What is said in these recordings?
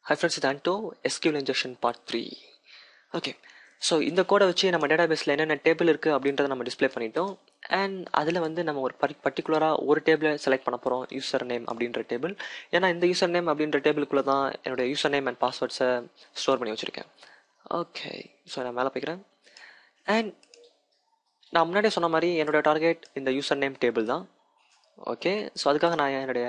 Hi friends, இது Anto, SQL Injection Part 3. Okay, so இந்த கோடை வச்சு நம்ம டேட்டாபேஸில் என்னென்ன டேபிள் இருக்குது அப்படின்றத நம்ம டிஸ்ப்ளே பண்ணிட்டோம். அண்ட் அதில் வந்து நம்ம ஒரு பர்டிகுலராக ஒரு டேபிளை செலக்ட் பண்ண போகிறோம், யூசர் நேம் அப்படின்ற டேபிள். ஏன்னா இந்த யூசர் நேம் அப்படின்ற டேபிளுக்குள்ளே தான் என்னோடய யூசர் நேம் அண்ட் பாஸ்வேர்ட்ஸை ஸ்டோர் பண்ணி வச்சுருக்கேன். ஓகே, ஸோ நான் மேலே போய்க்கிறேன். அண்ட் நான் முன்னாடியே சொன்ன மாதிரி என்னோடய டார்கெட் இந்த யூசர் நேம் டேபிள் தான். ஓகே, ஸோ அதுக்காக நான் என்னுடைய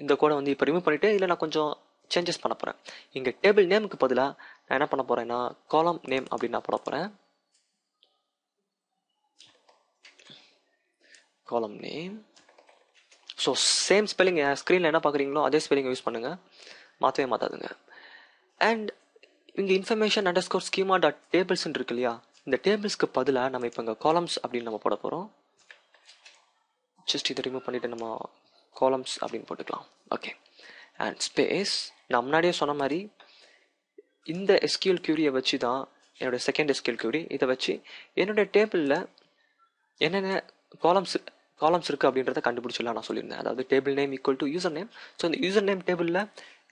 இந்த கோடை வந்து இப்போ ரிமூவ் பண்ணிவிட்டு இதில் நான் கொஞ்சம் சேஞ்சஸ் பண்ண போகிறேன். இங்கே டேபிள் நேமுக்கு பதிலாக நான் என்ன பண்ண போகிறேன்னா காலம் நேம் அப்படின்னு நான் போட போகிறேன். காலம் நேம். ஸோ சேம் ஸ்பெல்லிங் ஸ்க்ரீனில் என்ன பார்க்குறீங்களோ அதே ஸ்பெல்லிங் யூஸ் பண்ணுங்கள், மாற்றவே மாற்றாதுங்க. அண்ட் இங்கே இன்ஃபர்மேஷன் அண்டர்ஸ்கோர் ஸ்கீமா டாட் டேபிள்ஸ்ன்னு இருக்கு இல்லையா, இந்த டேபிள்ஸ்க்கு பதிலாக நம்ம இப்போ இங்கே காலம்ஸ் அப்படின்னு நம்ம போட போகிறோம். ஜஸ்ட் இதை ரிமூவ் பண்ணிவிட்டு நம்ம காலம்ஸ் அப்படின்னு போட்டுக்கலாம். Okay, and space. நான் முன்னாடியே சொன்ன மாதிரி இந்த SQL query வச்சு தான் என்னோடய செகண்ட் SQL query. இதை வச்சு என்னோடய டேபிளில் என்னென்ன காலம்ஸ் இருக்குது அப்படின்றத கண்டுபிடிச்சிடலாம் நான் சொல்லியிருந்தேன். அதாவது table name equal to user name. So இந்த யூசர் நேம் டேபிளில்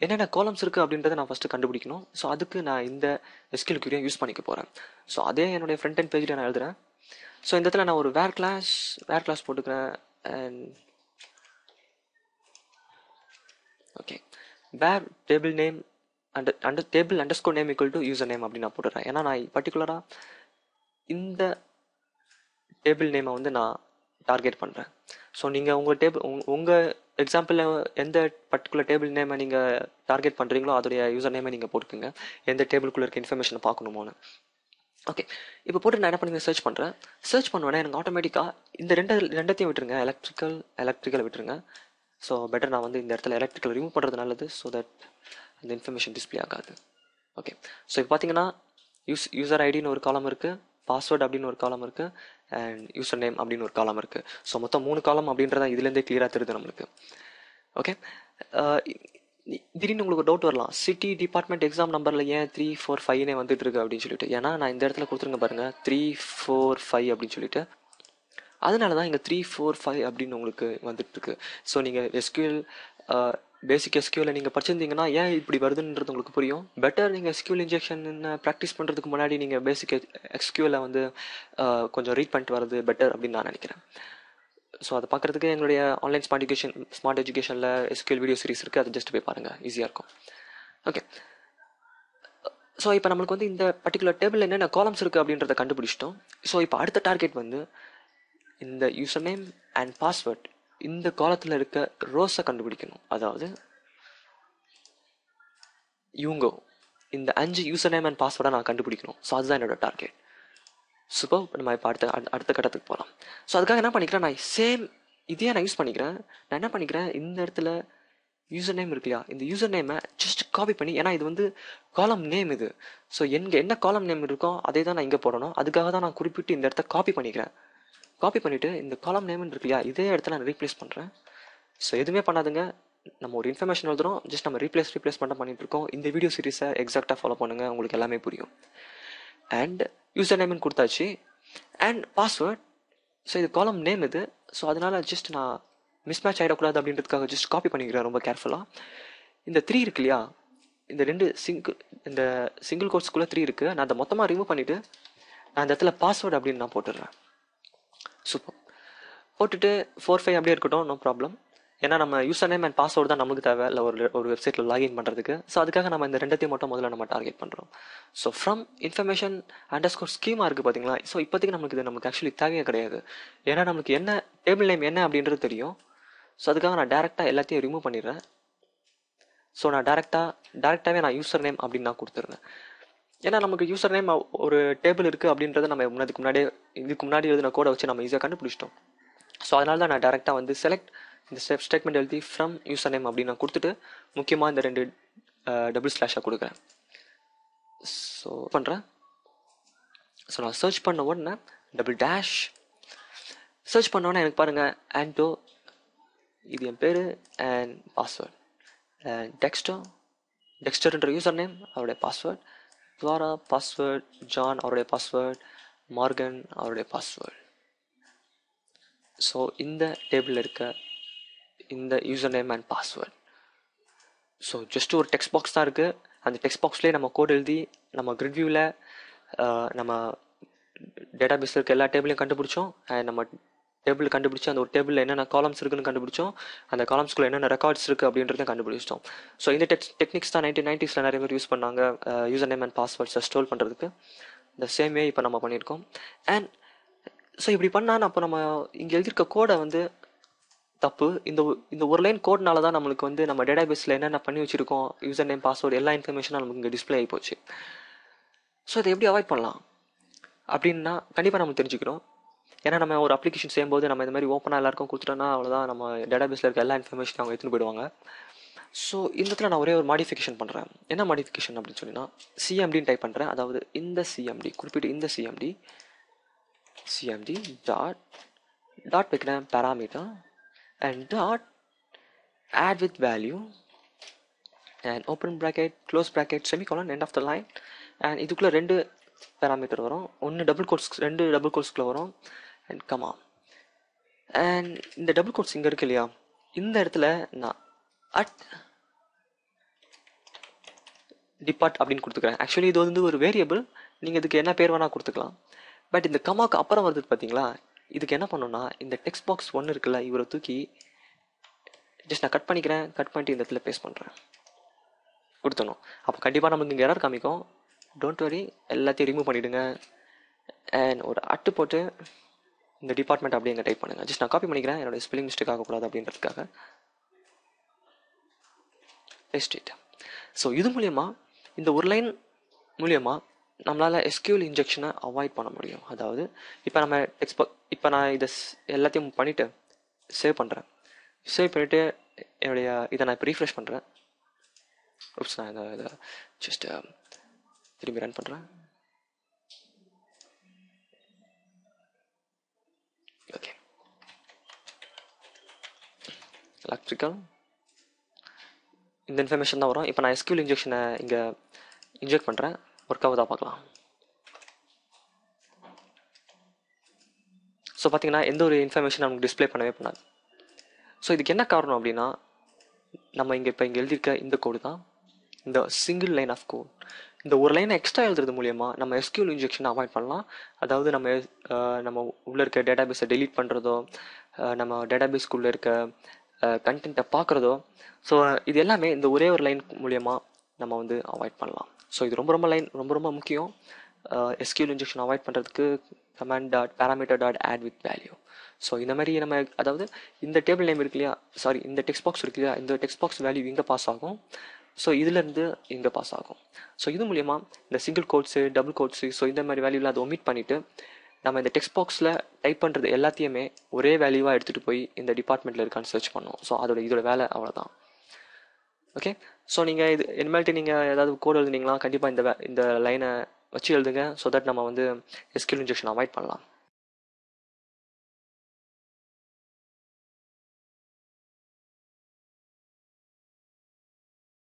என்னென்ன காலம்ஸ் இருக்குது அப்படின்றத நான் ஃபஸ்ட்டு கண்டுபிடிக்கணும். ஸோ அதுக்கு நான் இந்த SQL query யூஸ் பண்ணிக்க போகிறேன். ஸோ அதே என்னுடைய ஃப்ரண்ட் அண்ட் பேஜில் நான் எழுதுகிறேன். ஸோ இந்த இடத்துல நான் ஒரு வேர் கிளாஸ் போட்டுக்கிறேன். And okay, where table name table underscore name equal to user name அப்படின்னு நான் போட்டுறேன். ஏன்னா நான் பர்டிகுலராக இந்த டேபிள் நேமை வந்து நான் டார்கெட் பண்ணுறேன். ஸோ நீங்கள் உங்கள் எக்ஸாம்பிளில் எந்த பர்டிகுலர் டேபிள் நேமை நீங்கள் டார்கெட் பண்ணுறீங்களோ அதோடைய யூசர் நேமை நீங்கள் போட்டுக்கோங்க, எந்த டேபிளுக்குள்ளே இருக்க இன்ஃபர்மேஷனை பார்க்கணுமோன்னு. ஓகே, இப்போ போட்டு நான் என்ன பண்ணி சர்ச் பண்ணுறேன். சர்ச் பண்ணுவேன்னா எனக்கு ஆட்டோமேட்டிக்காக இந்த ரெண்டத்தையும் விட்டுருங்க, எலக்ட்ரிக்கல் விட்டுருங்க. ஸோ பெட்டர் நான் வந்து இந்த இடத்துல எலக்ட்ரிக்கல் ரிமூவ் பண்ணுறது நல்லது, ஸோ தட் அந்த இன்ஃபர்மேஷன் டிஸ்பிளே ஆகாது. ஓகே, ஸோ இப்போ பார்த்தீங்கன்னா யூசர் ஐடின்னு ஒரு காலம் இருக்குது, பாஸ்வேர்டு அப்படின்னு ஒரு காலம் இருக்குது, அண்ட் யூசர் நேம் அப்படின்னு ஒரு காலம் இருக்குது. ஸோ மொத்தம் 3 காலம் அப்படின்றத இதுலேருந்தே கிளியராக தெரியுது நம்மளுக்கு. ஓகே, திடீர்னு உங்களுக்கு டவுட் வரலாம், சிட்டி டிபார்ட்மெண்ட் எக்ஸாம் நம்பரில் ஏன் 3 4 5 வந்துட்டு இருக்கு அப்படின்னு சொல்லிட்டு. ஏன்னா நான் இந்த இடத்துல கொடுத்துருங்க பாருங்கள் 3 4 5 அப்படின்னு சொல்லிட்டு, அதனால தான் இங்கே 3 4 5 அப்படின்னு உங்களுக்கு வந்துட்டுருக்கு. ஸோ நீங்கள் பேசிக் SQL நீங்கள் படிச்சிருந்தீங்கன்னா ஏன் இப்படி வருதுன்றது உங்களுக்கு புரியும். பெட்டர் நீங்கள் SQL இன்ஜெக்ஷன் ப்ராக்டிஸ் பண்ணுறதுக்கு முன்னாடி நீங்கள் பேசிக் SQL வந்து கொஞ்சம் ரீட் பண்ணிட்டு வர்றது பெட்டர் அப்படின்னு நான் நினைக்கிறேன். ஸோ அதை பார்க்குறதுக்கு எங்களுடைய ஆன்லைன் ஸ்மார்ட் எஜுகேஷனில் SQL வீடியோ சீரிஸ் இருக்குது, அதை ஜஸ்ட் போய் பாருங்கள், ஈஸியாக இருக்கும். ஓகே, ஸோ இப்போ நம்மளுக்கு வந்து இந்த பர்டிகுலர் டேபிளில் என்னென்ன காலம்ஸ் இருக்குது அப்படின்றத கண்டுபிடிச்சிட்டோம். ஸோ இப்போ அடுத்த டார்கெட் வந்து இந்த யூசர் நேம் அண்ட் பாஸ்வேர்ட் இந்த காலத்தில் இருக்க ரோஸை கண்டுபிடிக்கணும். அதாவது இவங்கோ இந்த 5 யூசர் நேம் அண்ட் பாஸ்வேர்டை நான் கண்டுபிடிக்கணும். ஸோ அதுதான் என்னோட டார்கெட். சூப்பர், நம்ம இப்போ அடுத்த கட்டத்துக்கு போகலாம். ஸோ அதுக்காக என்ன பண்ணிக்கிறேன், நான் இதையே நான் யூஸ் பண்ணிக்கிறேன். நான் என்ன பண்ணிக்கிறேன், இந்த இடத்துல யூசர் நேம் இருக்கு இல்லையா, இந்த யூசர் நேமை ஜஸ்ட் காப்பி பண்ணி, ஏன்னா இது வந்து காலம் நேம் இது. ஸோ என்ன காலம் நேம் இருக்கோ அதே தான் நான் இங்கே போடணும். அதுக்காக தான் நான் குறிப்பிட்டு இந்த இடத்த காப்பி பண்ணிக்கிறேன். காப்பி பண்ணிவிட்டு இந்த காலம் நேம்னு இருக்கு இல்லையா, இதே இடத்துல நான் ரீப்ளேஸ் பண்ணுறேன். ஸோ எதுவுமே பண்ணாதுங்க, நம்ம ஒரு இன்ஃபர்மேஷன் எழுதுகிறோம், ஜஸ்ட் நம்ம ரீப்ளேஸ் பண்ணிட்டு இருக்கோம். இந்த வீடியோ சீரிஸை எக்ஸாக்டாக ஃபாலோ பண்ணுங்கள், உங்களுக்கு எல்லாமே புரியும். அண்ட் யூசர் நேம்னு கொடுத்தாச்சு, அண்ட் பாஸ்வேர்ட். ஸோ இது காலம் நேம் இது. ஸோ அதனால் ஜஸ்ட் நான் மிஸ்மேட்ச் ஆகிடக்கூடாது அப்படின்றதுக்காக ஜஸ்ட் காப்பி பண்ணிக்கிறேன் ரொம்ப கேர்ஃபுல்லாக. இந்த 3 இருக்கு இல்லையா, இந்த சிங்கிள் கோட்ஸ்குள்ளே 3 இருக்குது. நான் அதை மொத்தமாக ரிமூவ் பண்ணிவிட்டு நான் அந்த இடத்துல பாஸ்வேர்டு அப்படின்னு நான் போட்டுடுறேன். சூப்பர், போட்டுட்டு 4 5 அப்படியே இருக்கட்டும், நோ ப்ராப்ளம். ஏன்னா நம்ம யூசர் நேம் அண்ட் பாஸ்வேர்டு தான் நமக்கு தேவை இல்லை ஒரு வெப்சைட்டில் லாகின் பண்ணுறதுக்கு. ஸோ அதுக்காக நம்ம இந்த ரெண்டத்தையும் மட்டும் முதல்ல நம்ம டார்கெட் பண்ணுறோம். So from information underscore schema இருக்குது பார்த்தீங்களா. ஸோ இப்போதைக்கு நமக்கு ஆக்சுவலி தேவையே கிடையாது. ஏன்னா நம்மளுக்கு என்ன டேபிள் நேம் என்ன அப்படின்றது தெரியும். ஸோ அதுக்காக நான் டேரெக்டாக எல்லாத்தையும் ரிமூவ் பண்ணிடுறேன். ஸோ நான் டேரெக்டாகவே நான் யூசர் நேம் அப்படின்னு நான் கொடுத்துருந்தேன். ஏன்னா நமக்கு யூசர் நேம் ஒரு டேபிள் இருக்குது அப்படின்றத நம்ம இதுக்கு முன்னாடி எழுதின கோடை வச்சு நம்ம ஈஸியாக கண்டுபிடிச்சிட்டோம். ஸோ அதனால தான் நான் டேரெக்டாக வந்து இந்த ஸ்டேட்மெண்ட் எழுதி ஃப்ரம் யூசர் நேம் அப்படின்னு நான் கொடுத்துட்டு முக்கியமாக இந்த 2 டபுள் ஸ்லாஷாக கொடுக்குறேன். ஸோ பண்ணுறேன். ஸோ நான் சர்ச் பண்ண உடனே டபுள் டேஷ் சர்ச் பண்ணோன்னே எனக்கு பாருங்கள், ஆண்டோ இது என் பேர் அண்ட் பாஸ்வேர்ட், டெக்ஸ்டர்ன்ற யூசர் நேம் அவருடைய பாஸ்வேர்ட், துவாரா பாஸ்வேர்ட், ஜான் அவருடைய பாஸ்வேர்ட், மார்கன் அவருடைய பாஸ்வேர்ட். ஸோ இந்த டேபிளில் இருக்க இந்த user name and password. So just ஒரு டெக்ஸ்ட் பாக்ஸ் தான் இருக்குது. அந்த டெக்ஸ்ட் பாக்ஸ்லேயே நம்ம கோட் எழுதி நம்ம கிரிட் வியூவில் நம்ம டேட்டா பேஸில் இருக்க எல்லா டேபிளையும் கண்டுபிடிச்சோம். நம்ம டேபிள் கண்டுபிடிச்சி அந்த ஒரு டேபிளில் என்னென்ன காலம்ஸ் இருக்குன்னு கண்டுபிடிச்சோம். அந்த காலம்ஸ்குள்ளே என்னென்ன ரெக்கார்ட்ஸ் இருக்குது அப்படின்றத கண்டுபிடிச்சிட்டோம். ஸோ இந்த டெக்னிக்ஸ் தான் 1990s நிறைய பேர் யூஸ் பண்ணாங்க யூசர் நேம் அண்ட் பாஸ்வேர்ட்ஸை ஸ்டோர் பண்ணுறதுக்கு. இந்த சேம் வே இப்போ நம்ம பண்ணியிருக்கோம். அண்ட் ஸோ இப்படி பண்ணால் அப்போ நம்ம இங்கே எழுதியிருக்க கோடை வந்து தப்பு. இந்த ஒரு லைன் கோட்னால தான் நம்மளுக்கு வந்து நம்ம டேட்டா பேஸில் என்னென்ன பண்ணி வச்சுருக்கோம், யூசர் நேம் பாஸ்வேர்டு எல்லா இன்ஃபர்மேஷனும் நமக்கு இங்கே டிஸ்பிளே ஆகி போச்சு. ஸோ இதை எப்படி அவாய்ட் பண்ணலாம் அப்படின்னா கண்டிப்பாக நம்ம தெரிஞ்சுக்கிறோம். ஏன்னா நம்ம ஒரு அப்ளிகேஷன் செய்யும்போது நம்ம இந்த மாதிரி ஓப்பனாக எல்லாருக்கும் கொடுத்துட்டோன்னா அவ்வளோதான், நம்ம டேட்டா பேஸில் இருக்க எல்லா இன்ஃபர்மேஷனும் அவங்க எடுத்துன்னு போயிடுவாங்க. ஸோ இந்த இடத்துல நான் ஒரே ஒரு மாடிஃபிகேஷன் பண்ணுறேன். என்ன மாடிஃபிகேஷன் அப்படின்னு சொன்னீங்கன்னா சிஎம்டின்னு டைப் பண்ணுறேன். அதாவது இந்த சிஎம்டி குறிப்பிட்டு இந்த சிஎம்டி டாட் வைக்கிறேன் parameter and dot add with value and open bracket close bracket semicolon end of the line. and இதுக்குள்ள ரெண்டு பேராமீட்டர் வரும். ஒன்று ரெண்டு டபுள் கோட்ஸ்க்குள்ள வரும் and comma. and இந்த டபுள் கோட்ஸ் இங்கே இருக்கு இல்லையா, இந்த இடத்துல நான் அட் டிபார்ட் அப்படின்னு கொடுத்துக்கிறேன். ஆக்சுவலி இது வந்து ஒரு வேரியபிள், நீங்கள் இதுக்கு என்ன பேர் வேணால் கொடுத்துக்கலாம். பட் இந்த கமாக்கு அப்புறம் வருது பார்த்தீங்களா, இதுக்கு என்ன பண்ணணும்னா இந்த டெக்ஸ்ட் பாக்ஸ் ஒன்று இருக்குல்ல, இவரை தூக்கி ஜஸ்ட் நான் கட் பண்ணிட்டு இந்த இடத்துல பேஸ்ட் பண்ணுறேன், கொடுத்தணும். அப்போ கண்டிப்பாக நமக்கு இங்கே எரர் காமிக்கும். டோன்ட் வரி, எல்லாத்தையும் ரிமூவ் பண்ணிவிடுங்க. அண்ட் ஒரு அட்டு போட்டு இந்த டிபார்ட்மெண்ட் அப்படியே இங்கே டைப் பண்ணுங்கள். ஜஸ்ட் நான் காப்பி பண்ணிக்கிறேன், என்னோடய ஸ்பெல்லிங் மிஸ்டேக் ஆகக்கூடாது அப்படின்றதுக்காக. Paste it. ஸோ இது மூலயமா இந்த ஒரு லைன் மூலயமா நம்மளால் எஸ்கியூஎல் இன்ஜெக்ஷனை அவாய்ட் பண்ண முடியும். அதாவது இப்போ நான் இதை எல்லாத்தையும் பண்ணிவிட்டு சேவ் பண்ணிவிட்டு என்னுடைய இதை நான் இப்போ ரீஃப்ரெஷ் பண்ணுறேன். நான் இதை ஜஸ்ட் திரும்பி ரன் பண்ணுறேன். ஓகே, எலக்ட்ரிக்கல் இந்த இன்ஃபர்மேஷன் தான் வரும். இப்போ நான் எஸ்கியூஎல் இன்ஜெக்ஷனை இங்கே இன்ஜெக்ட் பண்ணுறேன். ஒர்க் ஆகுதா பார்க்கலாம். ஸோ பார்த்தீங்கன்னா எந்த ஒரு இன்ஃபர்மேஷன் நமக்கு டிஸ்பிளே பண்ணவே பண்ணாது. ஸோ இதுக்கு என்ன காரணம் அப்படின்னா நம்ம இங்கே எழுதியிருக்க இந்த கோடு தான், இந்த சிங்கிள் லைன் ஆஃப் கோட். இந்த ஒரு லைனை எக்ஸ்ட்ரா எழுதுறது மூலயமா நம்ம எஸ்கியூஎல் இன்ஜெக்ஷனை அவாய்ட் பண்ணலாம். அதாவது நம்ம உள்ளே இருக்க டேட்டா பேஸை டெலீட் பண்ணுறதோ, நம்ம டேட்டா பேஸ்க்குள்ளே இருக்க கண்டென்ட்டை பார்க்குறதோ, ஸோ இது எல்லாமே இந்த ஒரே ஒரு லைன் மூலயமா நம்ம வந்து அவாய்ட் பண்ணலாம். ஸோ இது ரொம்ப முக்கியம். எஸ்கியூஎல் இன்ஜெக்ஷன் அவாய்ட் பண்ணுறதுக்கு command dot parameter dot add with value. So இந்த மாதிரி நம்ம அதாவது இந்த டேபிள் நேம் இருக்கு இல்லையா, இந்த டெக்ஸ்ட் பாக்ஸ் இருக்கு இல்லையா, இந்த டெக்ஸ்ட் பாக்ஸ் வேல்யூ இங்கே பாஸ் ஆகும். ஸோ இதுலேருந்து இங்கே பாஸ் ஆகும். ஸோ இது மூலயமா இந்த single coats double coats so இந்த மாதிரி வேல்யூவில் அதை ஒமிட் பண்ணிவிட்டு நம்ம இந்த டெக்ஸ்ட் பாக்ஸில் டைப் பண்ணுறது எல்லாத்தையுமே ஒரே வேல்யூவாக எடுத்துகிட்டு போய் இந்த டிபார்ட்மெண்ட்டில் இருக்கான்னு சர்ச் பண்ணோம். ஸோ இதோட வேலை அவ்வளோதான். ஓகே, ஸோ நீங்கள் இனிமேல்ட்டு நீங்கள் ஏதாவது கோட் எழுதுனீங்களா கண்டிப்பாக இந்த லைனை வச்சு எழுதுங்க. ஸோ தட் நம்ம வந்து எஸ்கியூஎல் இன்ஜெக்ஷன் அவாய்ட் பண்ணலாம்.